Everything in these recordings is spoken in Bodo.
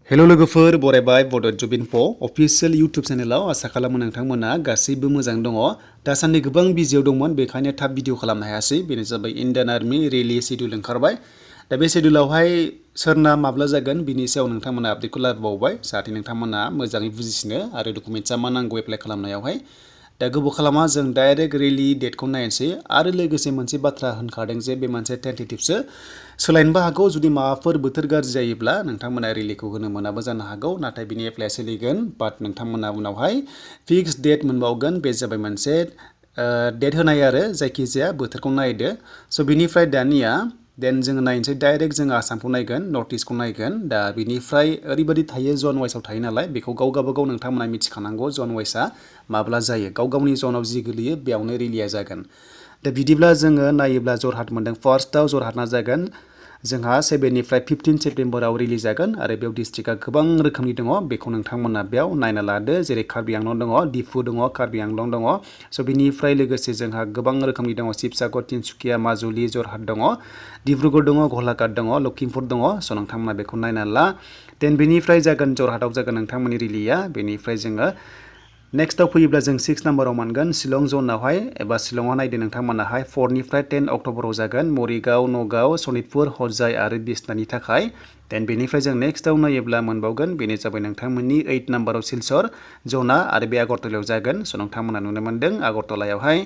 हेलो लोगोफोर बरायबाय बड जबिनफ अफिसियेल इउटुब चेनेलाव आसा खालामो नोंथांमोना गासैबो मोजां दङ। दासान्दि गोबां बिजियाव दंमोन बेखायनो थाब भिडिअ खालामनो हायासै। बेनो जाबाय इन्डियान आर्मि रेलि शेड्युल ओंखारबाय। दा बे शेड्युलावहाय सोरना माब्ला जागोन बिनि सायाव नोंथांमोना आपडेटखौ लाबोबावबाय जाहाथे नोंथांमोना मोजाङै बुजिसिनो आरो डकुमेन्टसा मा नांगौ एप्लाइ खालामनायावहाय। दा गोबाव खालामा जों डाइरेक्ट रेलि डेटखौ नायनोसै आरो लोगोसे मोनसे बाथ्रा होनखादों जे बे मोनसे टेन्टेटिभसो सोलायनोबो हागौ। जुदि माबाफोर बोथोर गाज्रि जायोब्ला नोंथांमोना रेलिखौ होनो मोनाबो जानो हागौ, नाथाय बिनि एप्लाइआ सोलिगोन। बाट नोंथांमोना उनावहाय फिक्स डेट मोनबावगोन। बे जाबाय मोनसे डेट होनाय आरो जायखिजाया बोथोरखौ नायदो। स' बिनिफ्राय दानिया जोङो नायनोसै डाइरेक्ट जोङो आसामखौ नायगोन, नर्थ इस्टखौ नायगोन। दा बिनिफ्राय ओरैबायदि थायो जन वाइसआव थायो नालाय बेखौ गावगाबागाव नोंथांमोना मिथिखानांगौ जन वाइसआ माब्ला जायो। गावगावनि जनाव जि गोलैयो बेयावनो रेलिया जागोन। दा बिदिब्ला जोङो नायोब्ला जरहाट मोनदों। फार्स्टआव जरहाटना जागोन जोंहा 7निफ्राय 15 सेप्तेम्बराव रिलिज जागोन आरो बेयाव डिस्ट्रिक्टआ गोबां रोखोमनि दङ। बेखौ नोंथांमोना बेयाव नायना लादो। जेरै कार्बि आंलं दङ, डिफु दङ, कार्बि आंलं दङ। स' बिनिफ्राय लोगोसे जोंहा गोबां रोखोमनि दङ। शिबसागर, तिनसुकिया, माजुलि, जरहाट दङ, डिब्रुगड़ दङ, गलाघाट दङ, लखिमपुर दङ। स' नोंथांमोना बेखौ नायना ला। बेनिफ्राय जागोन जरहाटआव जागोन नोंथांमोननि रिलिया। बेनिफ्राय जोङो नेक्स्टआव फैयोब्ला जों 6 नाम्बाराव मोनगोन शिलं जनावहाय एबा शिलंआव नायदो नोंथांमोनाहाय 4निफ्राय 10 अक्ट'बराव जागोन मरिगाव, नगाव, सनितपुर, हजाय आरो बिसनानि थाखाय। बेनिफ्राय जों नेक्स्टआव नायोब्ला मोनबावगोन बेनो जाबाय नोंथांमोननि 8 नाम्बाराव सिलचर जना आरो बे आगरतलायाव जागोन। स' नोंथांमोना नुनो मोनदों आगरतलायावहाय।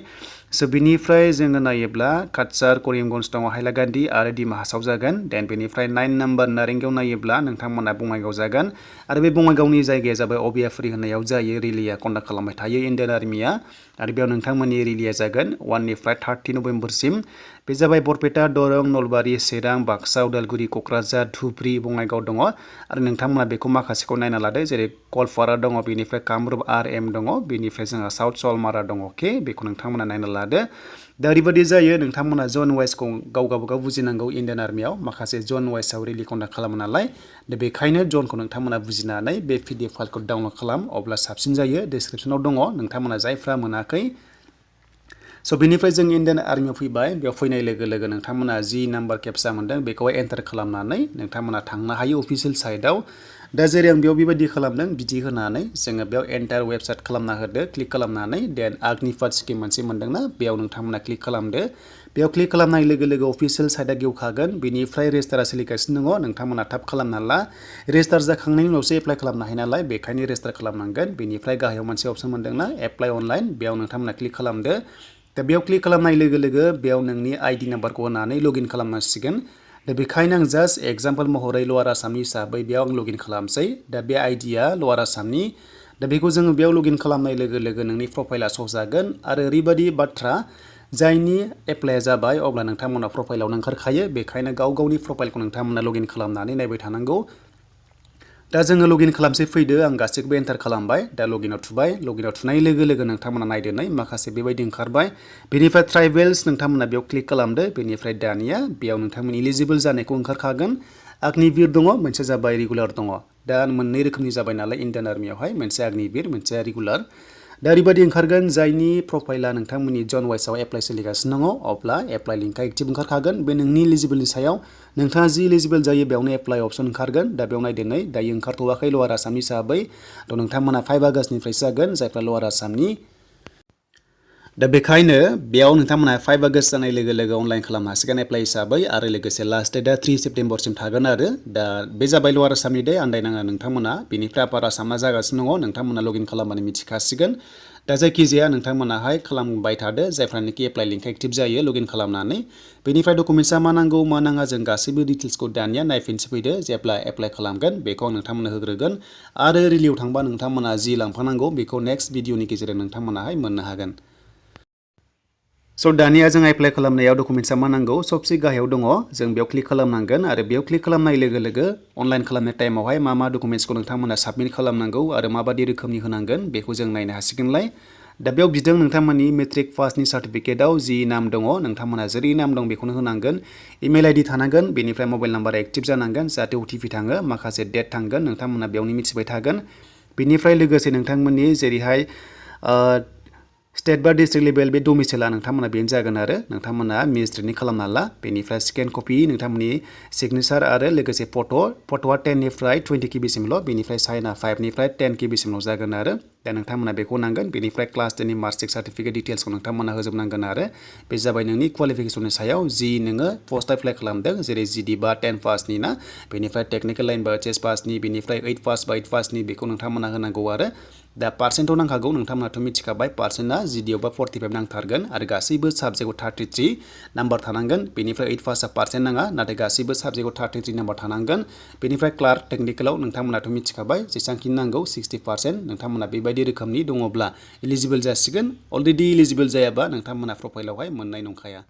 स' बिनिफ्राय जोङो नायोब्ला काछार, करिमगन्ज दङ, हाइलाकान्दि आरो डिमा हासाव जागोन। बेनिफ्राय 9 नाम्बार नारेंगाव नायोब्ला नोंथांमोना बङाइगाव जागोन आरो बे बङाइगावनि जायगाया जाबाय अबियाफुरि होननायाव जायो रिलिया कन्डाक्ट खालामबाय थायो इन्डियान आर्मिया। आरो बेयाव नोंथांमोननि रिलिया जागोन 1निफ्राय 30 नभेम्बरसिम। बे जाबाय बरपेटा, दरं, नलबारि, चिरां, बाक्सा, उदालगुरि, क'क्राझार, धुब्रि, बङाइगाव दङ। आरो नोंथांमोना बेखौ माखासेखौ नायना लादो। जेरै गवालपारा दङ, बेनिफ्राय कामरुप RM दङ, बेनिफ्राय जोंहा साउथ सलमारा दङ। अके, बेखौ नोंथांमोना नायना लादो। दा ओरैबायदि जायो नोंथांमोना जन वाइसखौ गावगाबागाव बुजिनांगौ। इन्डियान आर्मियाव माखासे जन वाइसआव रिलि कन्डाक्ट खालामो नालाय। दा बेखायनो जनखौ नोंथांमोना बुजिनानै बे PDF फाइलखौ डाउनलड खालाम, अब्ला साबसिन जायो। डिसक्रिपसनाव दङ नोंथांमोना जायफ्रा मोनाखै। स' बेनिफ्राय जों इन्डियान आर्मियाव फैबाय। बेयाव फैनाय लोगो लोगो नोंथांमोना जि नाम्बार केपसा मोनदों बेखौहाय एन्टार खालामनानै नोंथांमोना थांनो हायो अफिसियेल साइटआव। दा जेरै आं बेयाव बेबायदि खालामदों बिदि होनानै जोङो बेयाव एन्टार वेबसाइट खालामना होदो। क्लिक खालामनानै आग्निपाथ स्किम मोनसे मोनदोंना बेयाव नोंथांमोना क्लिक खालामदो। बेयाव क्लिक खालामनाय लोगो लोगो अफिसियेल साइटआ गेवखागोन। बेनिफ्राय रेजिस्टारा सोलिगासिनो दङ, नोंथांमोना थाब खालामना ला। रेजिस्टार जाखांनायनि उनावसो एप्लाइ खालामनो हायो नालाय बेखायनो रेजिस्टार खालामनांगोन। बेनिफ्राय गाहायाव मोनसे अपसन मोनदोंना एप्लाइ अनलाइन, बेयाव नोंथांमोना क्लिक खालामदो। दा बेयाव क्लिक खालामनाय लोगो लोगो बेयाव नोंनि ID नाम्बारखौ होनानै लगइन खालामनांसिगोन। दा बेखायनो आं जास्ट एग्जाम्पल महरै लवार आसामनि हिसाबै बेयाव आं लगइन खालामसै। दा बे आइडिया लवार आसामनि। दा बेखौ जोङो बेयाव लगइन खालामनाय लोगो लोगो नोंनि प्रफाइला श' जागोन। आरो ओरैबायदि बाथ्रा जायनि एप्लाइआ जाबाय अब्ला नोंथांमोना प्रफाइलावनो ओंखारखायो। बेखायनो गाव गावनि प्रफाइलखौ नोंथांमोना लगइन खालामनानै नायबाय थानांगौ। दा जोङो लगइन खालामसै फैदो। आं गासैखौबो एन्टार खालामबाय। दा लगइनाव थुबाय। लगइनाव थुनाय लोगो लोगो नोंथांमोना नायदो नै माखासे बेबायदि ओंखारबाय। बेनिफ्राय ट्राइबेल्स नोंथांमोना बेयाव क्लिक खालामदो। बेनिफ्राय दानिया बेयाव नोंथांमोन इलिजिबोल जानायखौ ओंखारखागोन। अग्निवीर दङ, मोनसे जाबाय रेगुलार दङ। दा मोननै रोखोमनि जाबाय नालाय इन्डियान आर्मियावहाय, मोनसे अग्निवीर, मोनसे रेगुलार। दा ओरैबायदि ओंखारगोन जायनि प्रफाइला नोंथांमोननि जन वाइसआव एप्लाइ सोलिगासिनो दङ अब्ला एप्लाइ लिंकआ एक्टिभ ओंखारखागोन। बे नोंनि इलिजिबोलनि सायाव नोंथाङा जि इलिजिबोल जायो बेयावनो एप्लाइ अपसन ओंखारगोन। दा बेयाव नायदो नै दायो ओंखारथ'वाखै लवार आसामनि हिसाबै। थ' नोंथांमोना 5 आगष्टनिफ्रायसो जागोन जायफ्रा लवार आसामनि। दा बेखायनो बेयाव नोंथांमोना 5 आगष्ट जानाय लोगो लोगो अनलाइन खालामनो हासिगोन एप्लाइ हिसाबै। आरो लोगोसे लास्ट डेटआ 3 सेप्तेम्बरसिम थागोन आरो। दा बे जाबाय लवार आसामनि दे, आन्दायनाङा नोंथांमोना। बेनिफ्राय आपार आसामना जागासिनो दङ, नोंथांमोना लगइन खालामबानो मिथिखासिगोन। दा जायखिजाया नोंथांमोनाहाय खालामबाय थादो जायफ्रानोखि एप्लाइ लिंकआ एक्टिभ जायो लगइन खालामनानै। बेनिफ्राय डकुमेन्टसा मा नांगौ मा नाङा जों गासैबो डिटेल्सखौ दानिया नायफिनसै फैदो। जेब्ला एप्लाइ खालामगोन बेखौ आं नोंथांमोननो होग्रोगोन। आरो रिलियाव थांबा नोंथांमोना जि लांफानांगौ बेखौ नेक्स्ट भिडिअनि गेजेरजों नोंथांमोनाहाय मोननो हागोन। स' दानिया जों एप्लाइ खालामनायाव डकुमेन्टसा मा नांगौ सबसे गाहायाव दङ। जों बेयाव क्लिक खालामनांगोन आरो बेयाव क्लिक खालामनाय लोगो लोगो अनलाइन खालामनाय टाइमावहाय मा मा डकुमेन्टसखौ नोंथांमोना साबमिट खालामनांगौ आरो माबायदि रोखोमनि होनांगोन बेखौ जों नायनो हासिगोनलाय। दा बेयाव बिदों नोंथांमोननि मेट्रिक पासनि सार्टिफिकेटआव जि नाम दङ नोंथांमोना जेरै नाम दं बेखौनो होनांगोन। इमेल ID थानांगोन, बेनिफ्राय मबाइल नाम्बार एक्टिभ जानांगोन जाहाथे OTP थाङो, माखासे डेट थांगोन नोंथांमोना बेयावनो मिथिबाय थागोन। बेनिफ्राय लोगोसे नोंथांमोननि जेरैहाय स्टेट बा डिस्ट्रिक्ट लेभेल बे डमिसाइला नोंथांमोना बेनो जागोन आरो नोंथांमोना मेजिस्ट्रेटनि खालामना ला बेनिफ्राय स्केन कपि नोंथांमोननि सिगनेचार आरो लोगोसे फट'आ 10 निफ्राय 20 केबिसिमल' बेनिफ्राय साइना 5 निफ्राय 10 केबिसिमल' जागोन आरो दा नोंथांमोना बेखौ नांगोन बेनिफ्राय क्लास 10 नि मार्कशीट सार्टिफिकेट डिटेल्सखौ नोंथांमोना होजोबनांगोन आरो बे जाबाय नोंनि क्वालिफिकेसननि सायाव जि नोङो पस्ट एप्लाइ खालामदों जेरै जिडि बा 10 पासनि ना बेनिफ्राय टेक्निकेल लाइन बा एचएस पासनि बेनिफ्राय 8 पास बा 8 पासनि बेखौ नोंथांमोना होनांगौ आरो दा पार्सेन्टआव नांखागौ नोंथांमोनाथ' मिथिखाबाय पार्सेन्टआ जिडिआव बा 45 नांथारगोन आरो गासैबो साबजेक्टआव 33 नाम्बार थानांगोन बेनिफ्राय 8 पासआ पार्सेन्ट नाङा नाथाय गासैबो साबजेक्टआव 33 नाम्बार थानांगोन बेनिफ्राय क्लार्क टेक्निकेलाव नोंथांमोनाथ' मिथिखाबाय जेसेबांखिनि नांगौ 60% नोंथांमोना बेबायदि रोखोमनि दङब्ला इलिजिबोल जासिगोन अलरेडि इलिजिबोल जायाबा नोंथांमोना प्रफाइलावहाय मोननाय नंखाया